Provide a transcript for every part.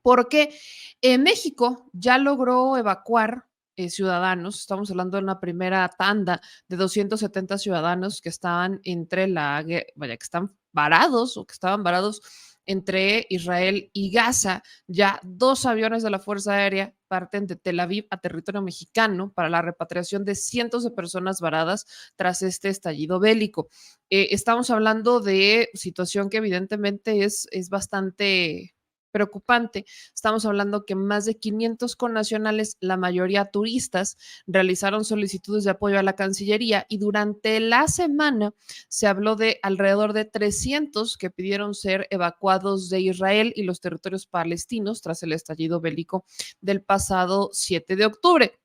porque México ya logró evacuar ciudadanos. Estamos hablando de una primera tanda de 270 ciudadanos que estaban vaya, que están varados o que estaban varados entre Israel y Gaza. Ya 2 aviones de la Fuerza Aérea parten de Tel Aviv a territorio mexicano para la repatriación de cientos de personas varadas tras este estallido bélico. Estamos hablando de situación que evidentemente es bastante preocupante. Estamos hablando que más de 500 connacionales, la mayoría turistas, realizaron solicitudes de apoyo a la Cancillería y durante la semana se habló de alrededor de 300 que pidieron ser evacuados de Israel y los territorios palestinos tras el estallido bélico del pasado 7 de octubre.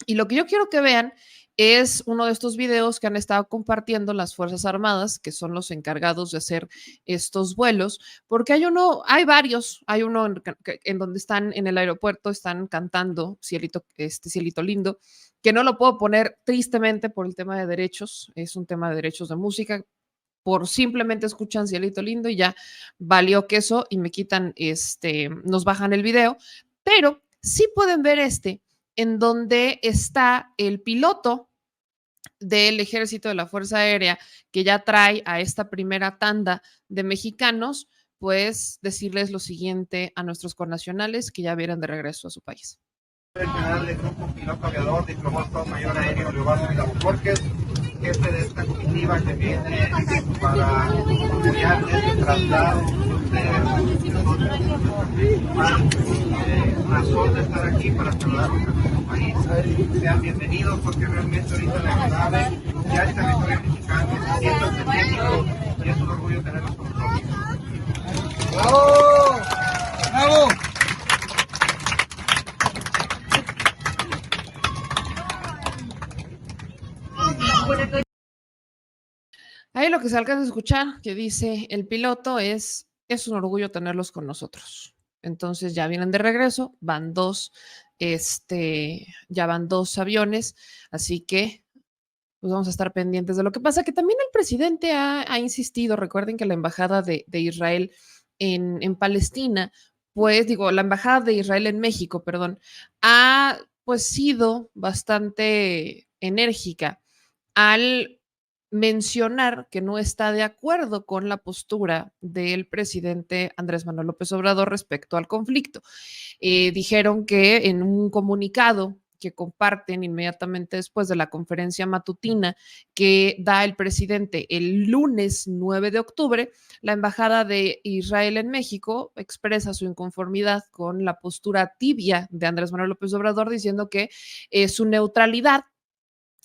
Y lo que yo quiero que vean es uno de estos videos que han estado compartiendo las Fuerzas Armadas, que son los encargados de hacer estos vuelos, porque hay varios, hay uno en donde están en el aeropuerto, están cantando Cielito Lindo, que no lo puedo poner tristemente por el tema de derechos, es un tema de derechos de música, por simplemente escuchan Cielito Lindo y ya valió queso y me quitan, nos bajan el video, pero sí pueden ver en donde está el piloto del ejército de la Fuerza Aérea que ya trae a esta primera tanda de mexicanos, pues decirles lo siguiente a nuestros connacionales que ya vienen de regreso a su país. El general del grupo piloto aviador, diplomado mayor aéreo Leobardo Vidal Borges, jefe de esta comitiva que viene para apoyar este traslado razón de estar aquí para saludarlos a nuestro país. Sean bienvenidos porque realmente ahorita la aeronave ya es territorio mexicano, se sientan en México y es un orgullo tenerlos con nosotros. ¡Bravo! ¡Bravo! Ahí lo que se alcanza a escuchar que dice el piloto es un orgullo tenerlos con nosotros. Entonces ya vienen de regreso, ya van 2 aviones, así que pues vamos a estar pendientes de lo que pasa, que también el presidente ha insistido, recuerden que la embajada de Israel en Palestina, pues digo, la embajada de Israel en México, perdón, ha pues sido bastante enérgica al mencionar que no está de acuerdo con la postura del presidente Andrés Manuel López Obrador respecto al conflicto. Dijeron que en un comunicado que comparten inmediatamente después de la conferencia matutina que da el presidente el lunes 9 de octubre, la Embajada de Israel en México expresa su inconformidad con la postura tibia de Andrés Manuel López Obrador, diciendo que su neutralidad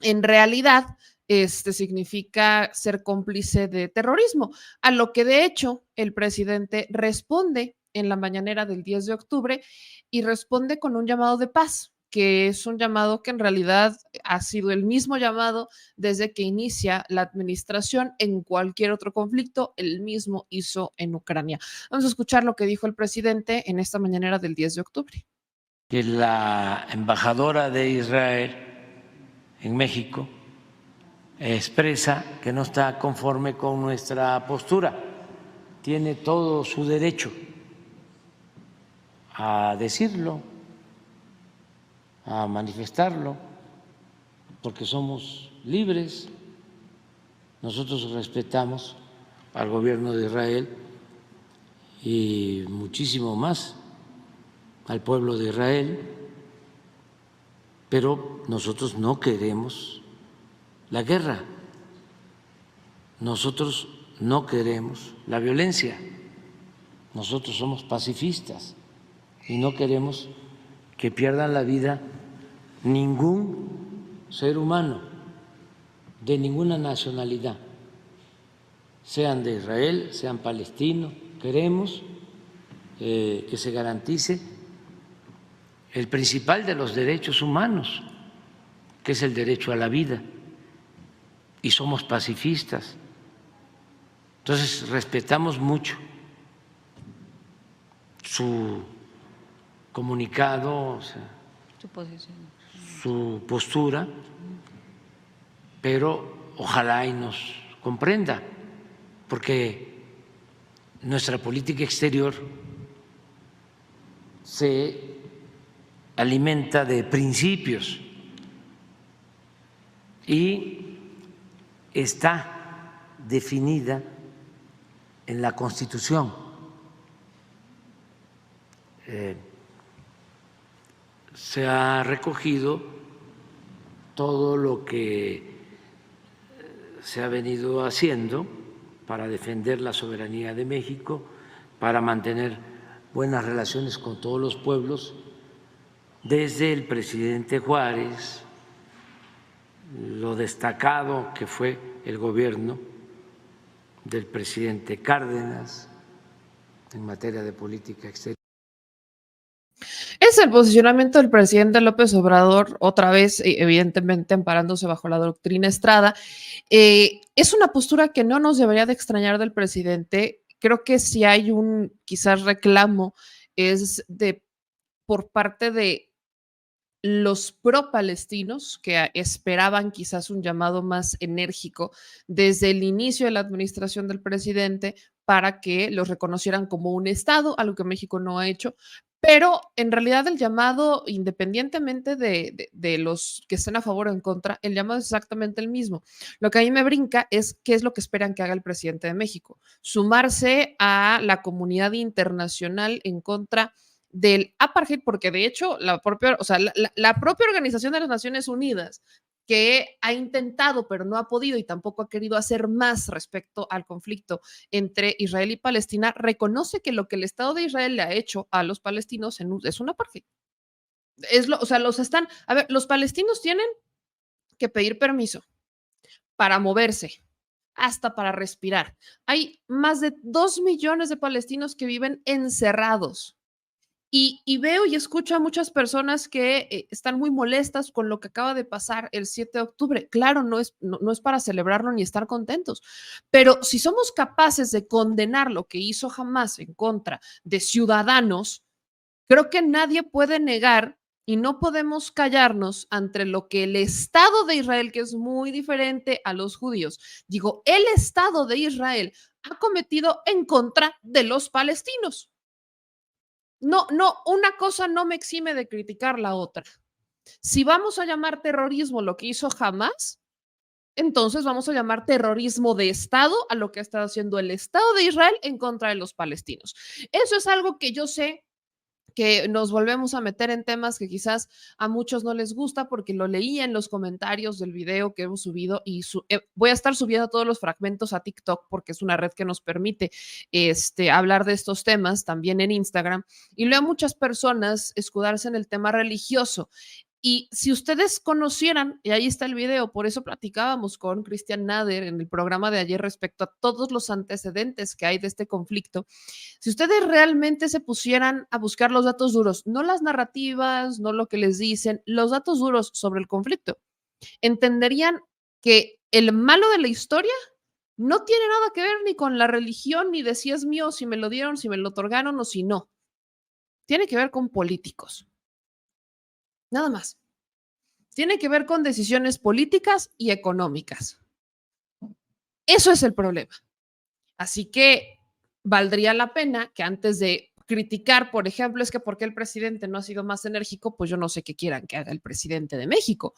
en realidad significa ser cómplice de terrorismo, a lo que de hecho el presidente responde en la mañanera del 10 de octubre y responde con un llamado de paz, que es un llamado que en realidad ha sido el mismo llamado desde que inicia la administración en cualquier otro conflicto, el mismo hizo en Ucrania. Vamos a escuchar lo que dijo el presidente en esta mañanera del 10 de octubre. Que la embajadora de Israel en México expresa que no está conforme con nuestra postura. Tiene todo su derecho a decirlo, a manifestarlo, porque somos libres. Nosotros respetamos al gobierno de Israel y muchísimo más al pueblo de Israel, pero nosotros no queremos la guerra, nosotros no queremos la violencia, nosotros somos pacifistas y no queremos que pierdan la vida ningún ser humano de ninguna nacionalidad, sean de Israel, sean palestinos. Queremos que se garantice el principal de los derechos humanos, que es el derecho a la vida, y somos pacifistas. Entonces respetamos mucho su comunicado, o sea, su postura, pero ojalá y nos comprenda, porque nuestra política exterior se alimenta de principios y está definida en la Constitución. Se ha recogido todo lo que se ha venido haciendo para defender la soberanía de México, para mantener buenas relaciones con todos los pueblos, desde el presidente Juárez, lo destacado que fue el gobierno del presidente Cárdenas en materia de política exterior. Es el posicionamiento del presidente López Obrador, otra vez, evidentemente amparándose bajo la doctrina Estrada. Es una postura que no nos debería de extrañar del presidente. Creo que si hay un quizás reclamo es por parte de los pro-palestinos que esperaban quizás un llamado más enérgico desde el inicio de la administración del presidente para que los reconocieran como un Estado, algo que México no ha hecho. Pero en realidad el llamado, independientemente de los que estén a favor o en contra, el llamado es exactamente el mismo. Lo que a mí me brinca es qué es lo que esperan que haga el presidente de México. Sumarse a la comunidad internacional en contra del apartheid, porque de hecho la propia, o sea, la propia Organización de las Naciones Unidas, que ha intentado, pero no ha podido y tampoco ha querido hacer más respecto al conflicto entre Israel y Palestina, reconoce que lo que el Estado de Israel le ha hecho a los palestinos es un apartheid. O sea, a ver, los palestinos tienen que pedir permiso para moverse, hasta para respirar. Hay más de 2 millones de palestinos que viven encerrados. Y veo y escucho a muchas personas que están muy molestas con lo que acaba de pasar el 7 de octubre. Claro, no es para celebrarlo ni estar contentos, pero si somos capaces de condenar lo que hizo Hamás en contra de ciudadanos, creo que nadie puede negar y no podemos callarnos ante lo que el Estado de Israel, que es muy diferente a los judíos, digo, el Estado de Israel ha cometido en contra de los palestinos. No, una cosa no me exime de criticar la otra. Si vamos a llamar terrorismo lo que hizo Hamás, entonces vamos a llamar terrorismo de Estado a lo que ha estado haciendo el Estado de Israel en contra de los palestinos. Eso es algo que yo sé que nos volvemos a meter en temas que quizás a muchos no les gusta, porque lo leí en los comentarios del video que hemos subido y voy a estar subiendo todos los fragmentos a TikTok porque es una red que nos permite hablar de estos temas también en Instagram, y leo a muchas personas escudarse en el tema religioso. Y si ustedes conocieran, y ahí está el video, por eso platicábamos con Cristian Nader en el programa de ayer respecto a todos los antecedentes que hay de este conflicto, si ustedes realmente se pusieran a buscar los datos duros, no las narrativas, no lo que les dicen, los datos duros sobre el conflicto, entenderían que el malo de la historia no tiene nada que ver ni con la religión, ni de si es mío, si me lo dieron, si me lo otorgaron o si no. Tiene que ver con políticos. Nada más. Tiene que ver con decisiones políticas y económicas. Eso es el problema. Así que valdría la pena que antes de criticar, por ejemplo, es que por qué el presidente no ha sido más enérgico, pues yo no sé qué quieran que haga el presidente de México.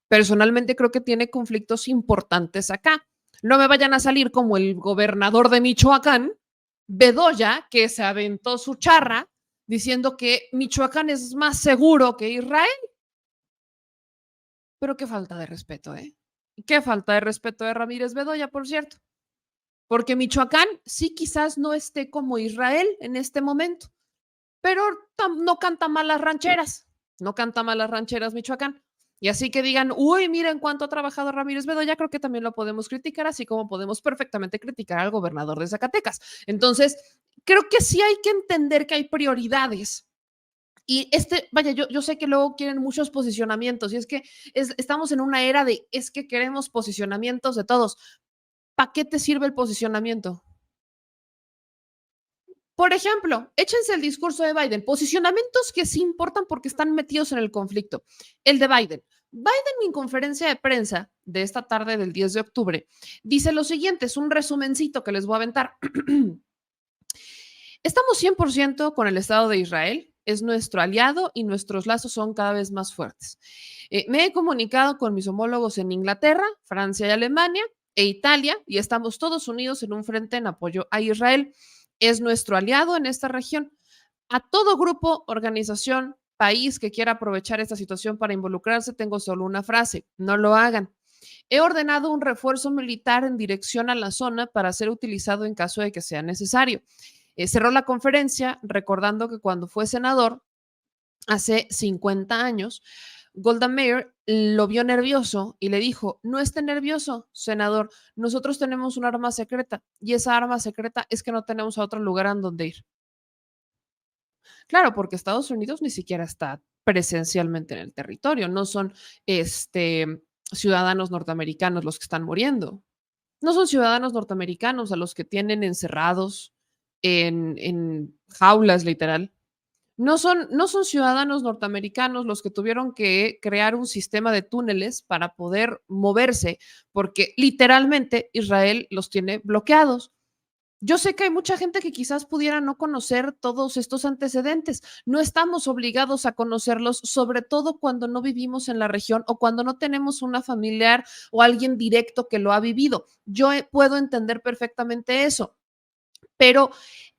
Personalmente creo que tiene conflictos importantes acá. No me vayan a salir como el gobernador de Michoacán, Bedoya, que se aventó su charra diciendo que Michoacán es más seguro que Israel. Pero qué falta de respeto, ¿eh? Qué falta de respeto de Ramírez Bedoya, por cierto. Porque Michoacán sí quizás no esté como Israel en este momento, pero no canta mal las rancheras. No canta mal las rancheras Michoacán. Y así que digan, uy, miren cuánto ha trabajado Ramírez Bedoya, creo que también lo podemos criticar, así como podemos perfectamente criticar al gobernador de Zacatecas. Entonces, creo que sí hay que entender que hay prioridades. Y vaya, yo sé que luego quieren muchos posicionamientos, y es que estamos en una era de, es que queremos posicionamientos de todos. ¿Para qué te sirve el posicionamiento? Por ejemplo, échense el discurso de Biden, posicionamientos que sí importan porque están metidos en el conflicto. El de Biden. Biden en conferencia de prensa de esta tarde del 10 de octubre dice lo siguiente, es un resumencito que les voy a aventar. Estamos 100% con el Estado de Israel. es nuestro aliado y nuestros lazos son cada vez más fuertes. Me he comunicado con mis homólogos en Inglaterra, Francia y Alemania e Italia y estamos todos unidos en un frente en apoyo a Israel. Es nuestro aliado en esta región. A todo grupo, organización, país que quiera aprovechar esta situación para involucrarse, tengo solo una frase: no lo hagan. He ordenado un refuerzo militar en dirección a la zona para ser utilizado en caso de que sea necesario. Cerró la conferencia recordando que cuando fue senador, hace 50 años, Golda Meir lo vio nervioso y le dijo: no esté nervioso, senador, nosotros tenemos un arma secreta y esa arma secreta es que no tenemos a otro lugar en donde ir. Claro, porque Estados Unidos ni siquiera está presencialmente en el territorio, no son ciudadanos norteamericanos los que están muriendo. No son ciudadanos norteamericanos a los que tienen encerrados en jaulas, literal. No son ciudadanos norteamericanos los que tuvieron que crear un sistema de túneles para poder moverse, porque literalmente Israel los tiene bloqueados. Yo sé que hay mucha gente que quizás pudiera no conocer todos estos antecedentes. No estamos obligados a conocerlos, sobre todo cuando no vivimos en la región o cuando no tenemos una familiar o alguien directo que lo ha vivido. Yo puedo entender perfectamente eso, pero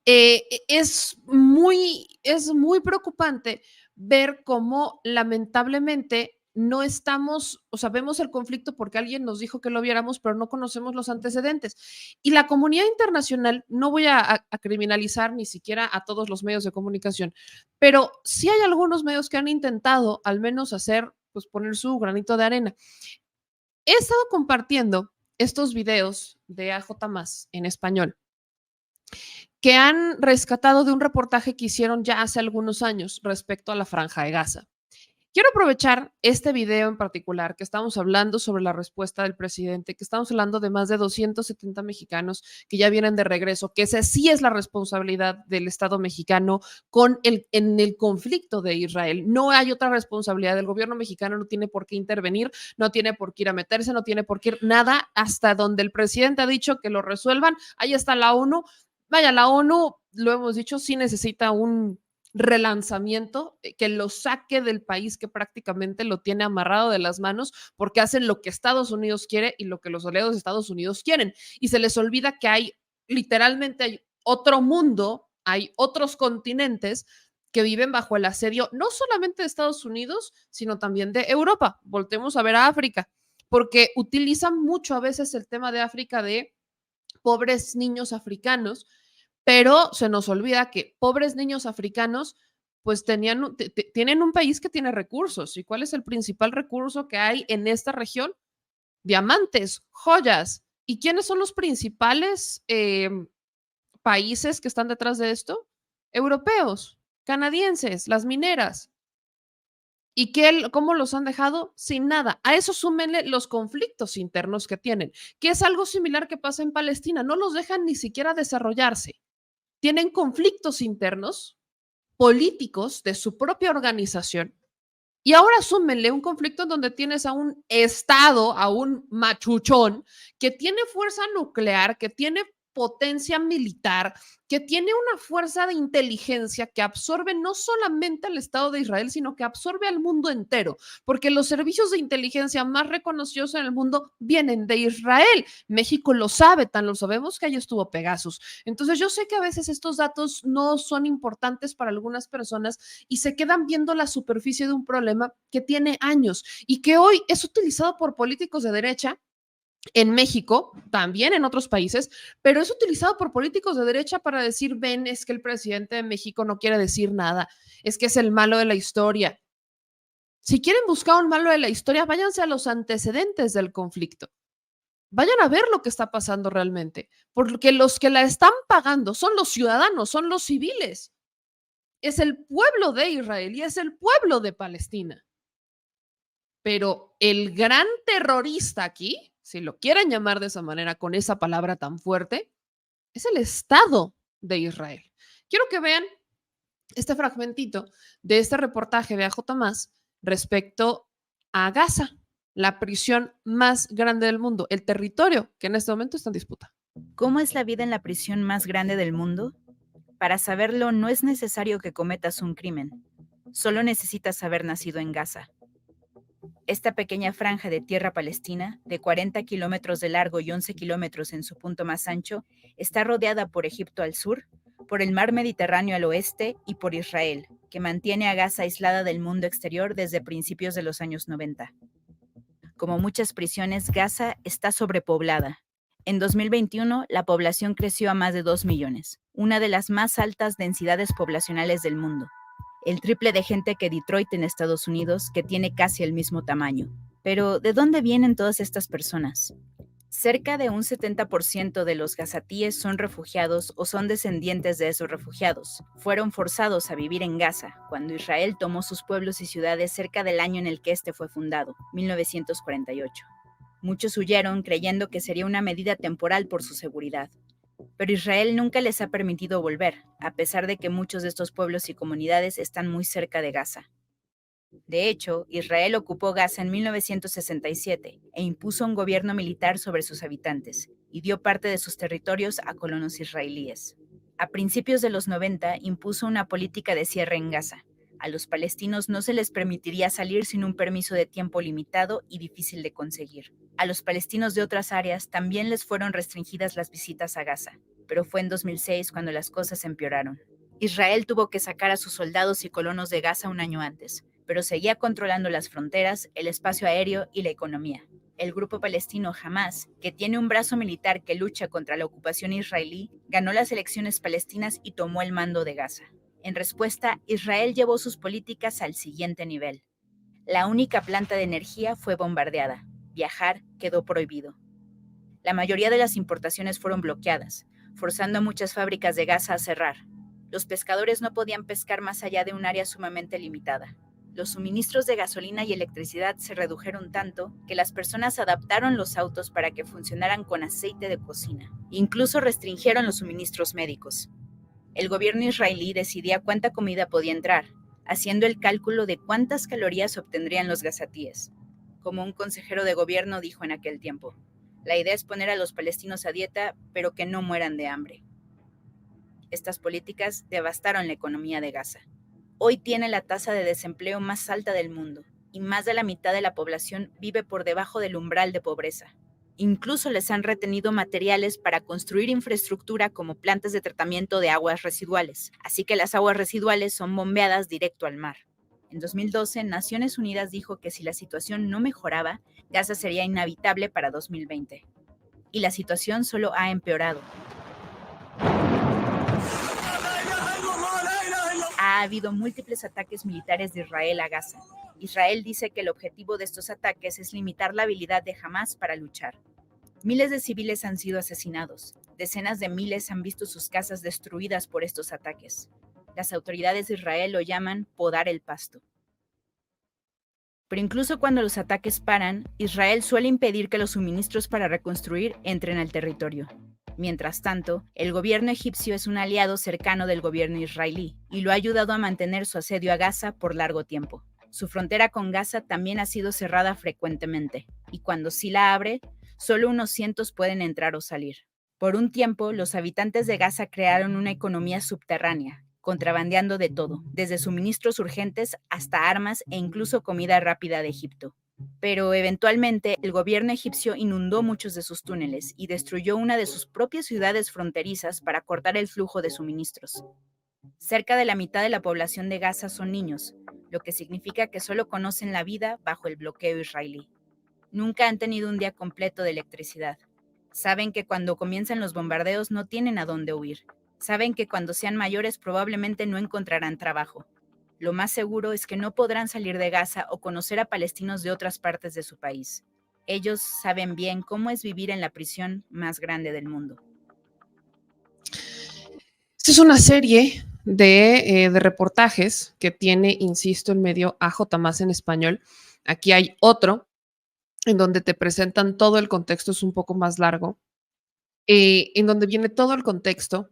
es muy preocupante ver cómo lamentablemente no estamos, o sea, vemos el conflicto porque alguien nos dijo que lo viéramos, pero no conocemos los antecedentes. Y la comunidad internacional, no voy a criminalizar ni siquiera a todos los medios de comunicación, pero sí hay algunos medios que han intentado al menos hacer, pues poner su granito de arena. He estado compartiendo estos videos de AJ Más en español que han rescatado de un reportaje que hicieron ya hace algunos años respecto a la Franja de Gaza. Quiero aprovechar este video en particular, que estamos hablando sobre la respuesta del presidente, que estamos hablando de más de 270 mexicanos que ya vienen de regreso, que esa sí es la responsabilidad del Estado mexicano en el conflicto de Israel. No hay otra responsabilidad. El gobierno mexicano no tiene por qué intervenir, no tiene por qué ir a meterse, no tiene por qué ir nada hasta donde el presidente ha dicho que lo resuelvan. Ahí está la ONU. Vaya, la ONU, lo hemos dicho, sí necesita un relanzamiento que lo saque del país que prácticamente lo tiene amarrado de las manos porque hacen lo que Estados Unidos quiere y lo que los aliados de Estados Unidos quieren. Y se les olvida que literalmente hay otro mundo, hay otros continentes que viven bajo el asedio no solamente de Estados Unidos, sino también de Europa. Voltemos a ver a África, porque utilizan mucho a veces el tema de África de pobres niños africanos, pero se nos olvida que pobres niños africanos pues tienen un país que tiene recursos. ¿Y cuál es el principal recurso que hay en esta región? Diamantes, joyas. ¿Y quiénes son los principales países que están detrás de esto? Europeos, canadienses, las mineras. ¿Y cómo los han dejado? Sin nada. A eso súmenle los conflictos internos que tienen, que es algo similar que pasa en Palestina. No los dejan ni siquiera desarrollarse. Tienen conflictos internos, políticos de su propia organización. Y ahora súmenle un conflicto en donde tienes a un Estado, a un machuchón, que tiene fuerza nuclear, que tiene potencia militar, que tiene una fuerza de inteligencia que absorbe no solamente al Estado de Israel, sino que absorbe al mundo entero, porque los servicios de inteligencia más reconocidos en el mundo vienen de Israel. México lo sabe, tan lo sabemos que ahí estuvo Pegasus. Entonces yo sé que a veces estos datos no son importantes para algunas personas y se quedan viendo la superficie de un problema que tiene años y que hoy es utilizado por políticos de derecha en México, también en otros países, pero es utilizado por políticos de derecha para decir: ven, es que el presidente de México no quiere decir nada, es que es el malo de la historia. Si quieren buscar un malo de la historia, váyanse a los antecedentes del conflicto. Vayan a ver lo que está pasando realmente, porque los que la están pagando son los ciudadanos, son los civiles. Es el pueblo de Israel y es el pueblo de Palestina. Pero el gran terrorista aquí, si lo quieren llamar de esa manera, con esa palabra tan fuerte, es el Estado de Israel. Quiero que vean este fragmentito de este reportaje de AJ Más respecto a Gaza, la prisión más grande del mundo, el territorio que en este momento está en disputa. ¿Cómo es la vida en la prisión más grande del mundo? Para saberlo, no es necesario que cometas un crimen. Solo necesitas haber nacido en Gaza. Esta pequeña franja de tierra palestina, de 40 kilómetros de largo y 11 kilómetros en su punto más ancho, está rodeada por Egipto al sur, por el mar Mediterráneo al oeste y por Israel, que mantiene a Gaza aislada del mundo exterior desde principios de los años 90. Como muchas prisiones, Gaza está sobrepoblada. En 2021, la población creció a más de 2 millones, una de las más altas densidades poblacionales del mundo. El triple de gente que Detroit en Estados Unidos, que tiene casi el mismo tamaño. Pero, ¿de dónde vienen todas estas personas? Cerca de un 70% de los gazatíes son refugiados o son descendientes de esos refugiados. Fueron forzados a vivir en Gaza cuando Israel tomó sus pueblos y ciudades cerca del año en el que este fue fundado, 1948. Muchos huyeron creyendo que sería una medida temporal por su seguridad. Pero Israel nunca les ha permitido volver, a pesar de que muchos de estos pueblos y comunidades están muy cerca de Gaza. De hecho, Israel ocupó Gaza en 1967 e impuso un gobierno militar sobre sus habitantes y dio parte de sus territorios a colonos israelíes. A principios de los 90 impuso una política de cierre en Gaza. A los palestinos no se les permitiría salir sin un permiso de tiempo limitado y difícil de conseguir. A los palestinos de otras áreas también les fueron restringidas las visitas a Gaza, pero fue en 2006 cuando las cosas empeoraron. Israel tuvo que sacar a sus soldados y colonos de Gaza un año antes, pero seguía controlando las fronteras, el espacio aéreo y la economía. El grupo palestino Hamás, que tiene un brazo militar que lucha contra la ocupación israelí, ganó las elecciones palestinas y tomó el mando de Gaza. En respuesta, Israel llevó sus políticas al siguiente nivel. La única planta de energía fue bombardeada. Viajar quedó prohibido. La mayoría de las importaciones fueron bloqueadas, forzando a muchas fábricas de Gaza a cerrar. Los pescadores no podían pescar más allá de un área sumamente limitada. Los suministros de gasolina y electricidad se redujeron tanto que las personas adaptaron los autos para que funcionaran con aceite de cocina. Incluso restringieron los suministros médicos. El gobierno israelí decidía cuánta comida podía entrar, haciendo el cálculo de cuántas calorías obtendrían los gazatíes. Como un consejero de gobierno dijo en aquel tiempo, la idea es poner a los palestinos a dieta, pero que no mueran de hambre. Estas políticas devastaron la economía de Gaza. Hoy tiene la tasa de desempleo más alta del mundo y más de la mitad de la población vive por debajo del umbral de pobreza. Incluso les han retenido materiales para construir infraestructura como plantas de tratamiento de aguas residuales, así que las aguas residuales son bombeadas directo al mar. En 2012, Naciones Unidas dijo que si la situación no mejoraba, Gaza sería inhabitable para 2020. Y la situación solo ha empeorado. Ha habido múltiples ataques militares de Israel a Gaza. Israel dice que el objetivo de estos ataques es limitar la habilidad de Hamás para luchar. Miles de civiles han sido asesinados. Decenas de miles han visto sus casas destruidas por estos ataques. Las autoridades de Israel lo llaman podar el pasto. Pero incluso cuando los ataques paran, Israel suele impedir que los suministros para reconstruir entren al territorio. Mientras tanto, el gobierno egipcio es un aliado cercano del gobierno israelí y lo ha ayudado a mantener su asedio a Gaza por largo tiempo. Su frontera con Gaza también ha sido cerrada frecuentemente, y cuando sí la abre, solo unos cientos pueden entrar o salir. Por un tiempo, los habitantes de Gaza crearon una economía subterránea, contrabandeando de todo, desde suministros urgentes hasta armas e incluso comida rápida de Egipto. Pero eventualmente el gobierno egipcio inundó muchos de sus túneles y destruyó una de sus propias ciudades fronterizas para cortar el flujo de suministros. Cerca de la mitad de la población de Gaza son niños, lo que significa que solo conocen la vida bajo el bloqueo israelí. Nunca han tenido un día completo de electricidad. Saben que cuando comienzan los bombardeos no tienen a dónde huir. Saben que cuando sean mayores probablemente no encontrarán trabajo. Lo más seguro es que no podrán salir de Gaza o conocer a palestinos de otras partes de su país. Ellos saben bien cómo es vivir en la prisión más grande del mundo. Esta es una serie de reportajes que tiene, insisto, el medio AJ Más en español. Aquí hay otro en donde te presentan todo el contexto, es un poco más largo, en donde viene todo el contexto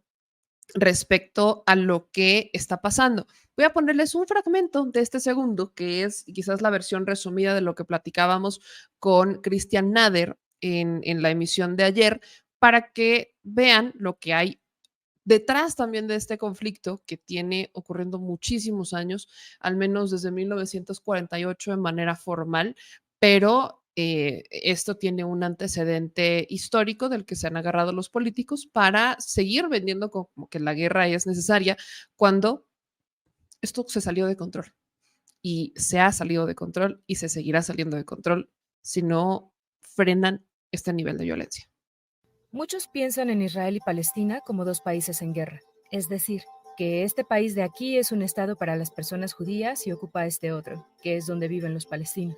respecto a lo que está pasando. Voy a ponerles un fragmento de este segundo, que es quizás la versión resumida de lo que platicábamos con Cristian Nader en la emisión de ayer, para que vean lo que hay Detrás también de este conflicto, que tiene ocurriendo muchísimos años, al menos desde 1948 de manera formal, pero esto tiene un antecedente histórico del que se han agarrado los políticos para seguir vendiendo como que la guerra es necesaria cuando esto se salió de control y se ha salido de control y se seguirá saliendo de control si no frenan este nivel de violencia. Muchos piensan en Israel y Palestina como dos países en guerra, es decir, que este país de aquí es un estado para las personas judías y ocupa este otro, que es donde viven los palestinos.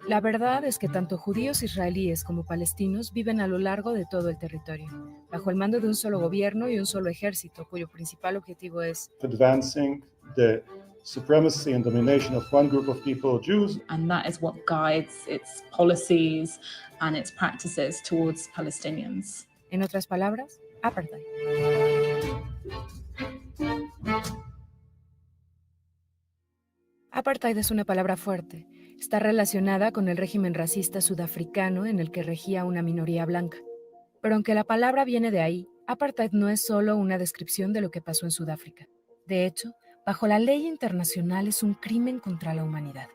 La verdad es que tanto judíos israelíes como palestinos viven a lo largo de todo el territorio, bajo el mando de un solo gobierno y un solo ejército, cuyo principal objetivo es advancing the supremacy and domination of one group of people, Jews. And that is what guides its policies and its practices towards Palestinians. En otras palabras, apartheid. Apartheid es una palabra fuerte. Está relacionada con el régimen racista sudafricano en el que regía una minoría blanca. Pero aunque la palabra viene de ahí, apartheid no es solo una descripción de lo que pasó en Sudáfrica. De hecho, bajo la ley internacional es un crimen contra la humanidad.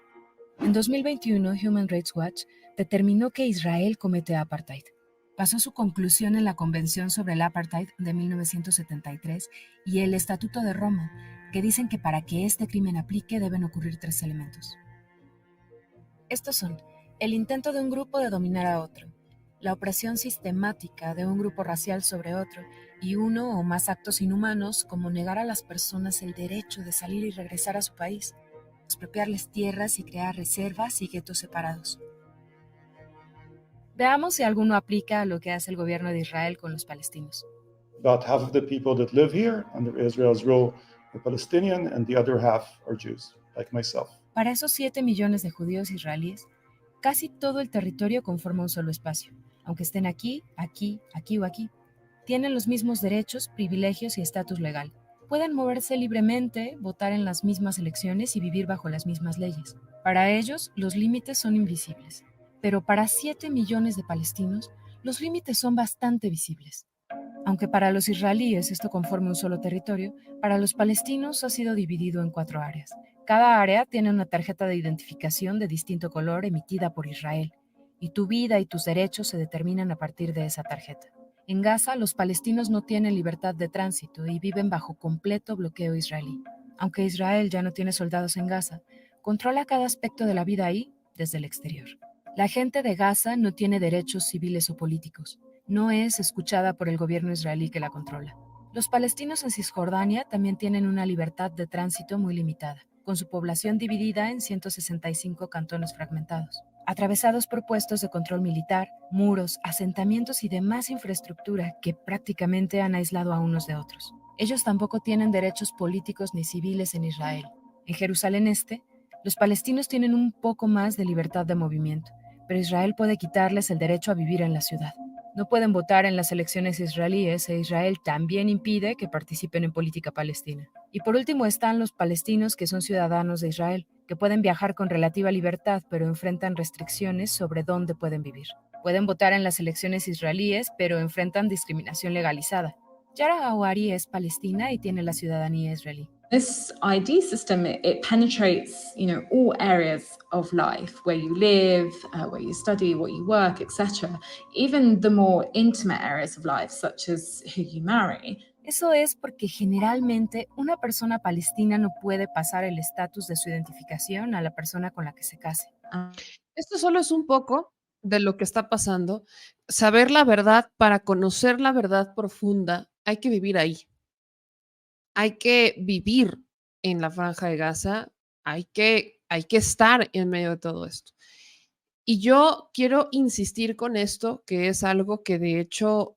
En 2021, Human Rights Watch determinó que Israel comete apartheid. Basó su conclusión en la Convención sobre el Apartheid de 1973 y el Estatuto de Roma, que dicen que para que este crimen aplique deben ocurrir 3 elementos. Estos son el intento de un grupo de dominar a otro, la opresión sistemática de un grupo racial sobre otro y uno o más actos inhumanos como negar a las personas el derecho de salir y regresar a su país, expropiarles tierras y crear reservas y guetos separados. Veamos si alguno aplica a lo que hace el gobierno de Israel con los palestinos. About half of the people that live here under Israel's rule are Palestinian and the other half are Jews, like myself. Para esos 7 millones de judíos israelíes, casi todo el territorio conforma un solo espacio, aunque estén aquí, aquí, aquí o aquí. Tienen los mismos derechos, privilegios y estatus legal. Pueden moverse libremente, votar en las mismas elecciones y vivir bajo las mismas leyes. Para ellos, los límites son invisibles. Pero para 7 millones de palestinos, los límites son bastante visibles. Aunque para los israelíes esto conforma un solo territorio, para los palestinos ha sido dividido en 4 áreas. Cada área tiene una tarjeta de identificación de distinto color emitida por Israel, y tu vida y tus derechos se determinan a partir de esa tarjeta. En Gaza, los palestinos no tienen libertad de tránsito y viven bajo completo bloqueo israelí. Aunque Israel ya no tiene soldados en Gaza, controla cada aspecto de la vida ahí desde el exterior. La gente de Gaza no tiene derechos civiles o políticos. No es escuchada por el gobierno israelí que la controla. Los palestinos en Cisjordania también tienen una libertad de tránsito muy limitada, con su población dividida en 165 cantones fragmentados, atravesados por puestos de control militar, muros, asentamientos y demás infraestructura que prácticamente han aislado a unos de otros. Ellos tampoco tienen derechos políticos ni civiles en Israel. En Jerusalén Este, los palestinos tienen un poco más de libertad de movimiento, pero Israel puede quitarles el derecho a vivir en la ciudad. No pueden votar en las elecciones israelíes e Israel también impide que participen en política palestina. Y por último están los palestinos que son ciudadanos de Israel, que pueden viajar con relativa libertad, pero enfrentan restricciones sobre dónde pueden vivir. Pueden votar en las elecciones israelíes, pero enfrentan discriminación legalizada. Yara Awari es palestina y tiene la ciudadanía israelí. This ID system, it penetrates, all areas of life, where you live, where you study, what you work, etc. Even the more intimate areas of life, such as who you marry. Eso es porque generalmente una persona palestina no puede pasar el estatus de su identificación a la persona con la que se case. Esto solo es un poco de lo que está pasando. Saber la verdad, para conocer la verdad profunda, hay que vivir ahí. Hay que vivir en la Franja de Gaza, hay que estar en medio de todo esto. Y yo quiero insistir con esto, que es algo que de hecho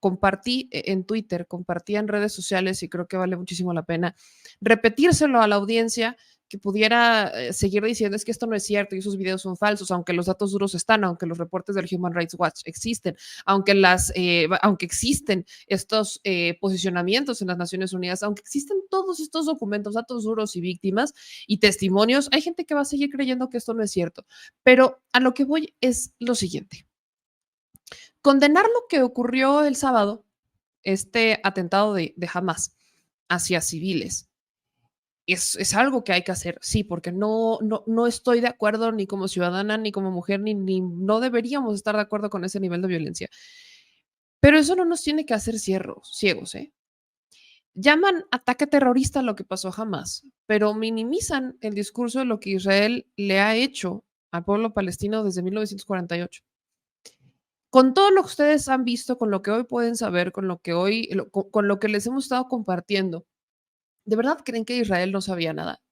compartí en Twitter, compartí en redes sociales y creo que vale muchísimo la pena repetírselo a la audiencia, que pudiera seguir diciendo es que esto no es cierto y esos videos son falsos, aunque los datos duros están, aunque los reportes del Human Rights Watch existen, aunque existen estos posicionamientos en las Naciones Unidas, aunque existen todos estos documentos, datos duros y víctimas y testimonios, hay gente que va a seguir creyendo que esto no es cierto. Pero a lo que voy es lo siguiente. Condenar lo que ocurrió el sábado este atentado de Hamas hacia civiles. Es algo que hay que hacer, sí, porque no estoy de acuerdo ni como ciudadana, ni como mujer, ni no deberíamos estar de acuerdo con ese nivel de violencia. Pero eso no nos tiene que hacer ciegos, ¿eh? Llaman ataque terrorista lo que pasó jamás, pero minimizan el discurso de lo que Israel le ha hecho al pueblo palestino desde 1948. Con todo lo que ustedes han visto, con lo que hoy pueden saber, con lo que hoy, con lo que les hemos estado compartiendo, ¿de verdad creen que Israel no sabía nada?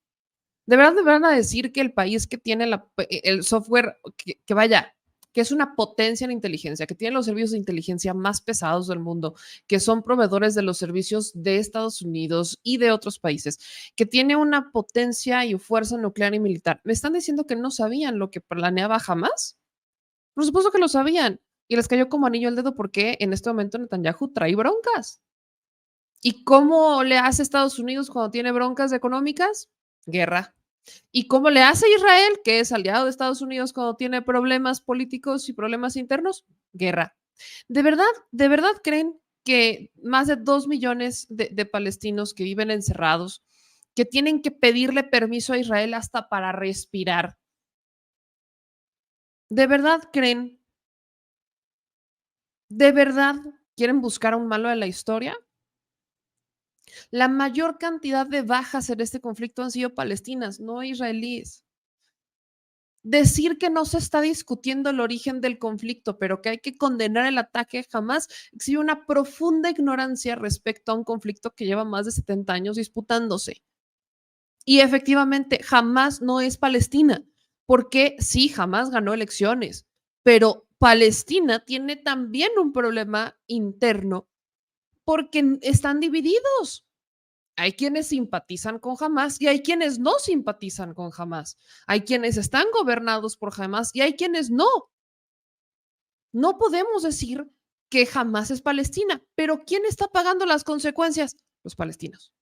¿De verdad me van a decir que el país que tiene el software, que vaya, que es una potencia en inteligencia, que tiene los servicios de inteligencia más pesados del mundo, que son proveedores de los servicios de Estados Unidos y de otros países, que tiene una potencia y fuerza nuclear y militar, me están diciendo que no sabían lo que planeaba jamás? Por supuesto que lo sabían y les cayó como anillo al dedo porque en este momento Netanyahu trae broncas. ¿Y cómo le hace Estados Unidos cuando tiene broncas económicas? Guerra. ¿Y cómo le hace Israel, que es aliado de Estados Unidos cuando tiene problemas políticos y problemas internos? Guerra. De verdad creen que más de 2 millones de palestinos que viven encerrados, que tienen que pedirle permiso a Israel hasta para respirar? ¿De verdad creen? ¿De verdad quieren buscar a un malo de la historia? La mayor cantidad de bajas en este conflicto han sido palestinas, no israelíes. Decir que no se está discutiendo el origen del conflicto, pero que hay que condenar el ataque jamás, exhibe una profunda ignorancia respecto a un conflicto que lleva más de 70 años disputándose. Y efectivamente, jamás no es Palestina, porque sí, jamás ganó elecciones, pero Palestina tiene también un problema interno porque están divididos. Hay quienes simpatizan con Hamas y hay quienes no simpatizan con Hamas. Hay quienes están gobernados por Hamas y hay quienes no. No podemos decir que Hamas es Palestina, pero ¿quién está pagando las consecuencias? Los palestinos.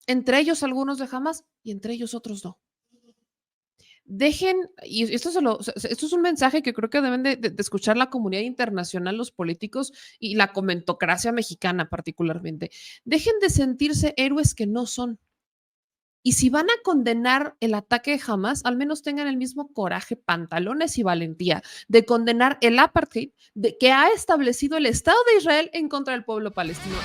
Entre ellos algunos de Hamas y entre ellos otros no. Dejen, y esto es un mensaje que creo que deben de escuchar la comunidad internacional, los políticos y la comentocracia mexicana particularmente. Dejen de sentirse héroes que no son. Y si van a condenar el ataque de Hamas, al menos tengan el mismo coraje, pantalones y valentía de condenar el apartheid que ha establecido el Estado de Israel en contra del pueblo palestino.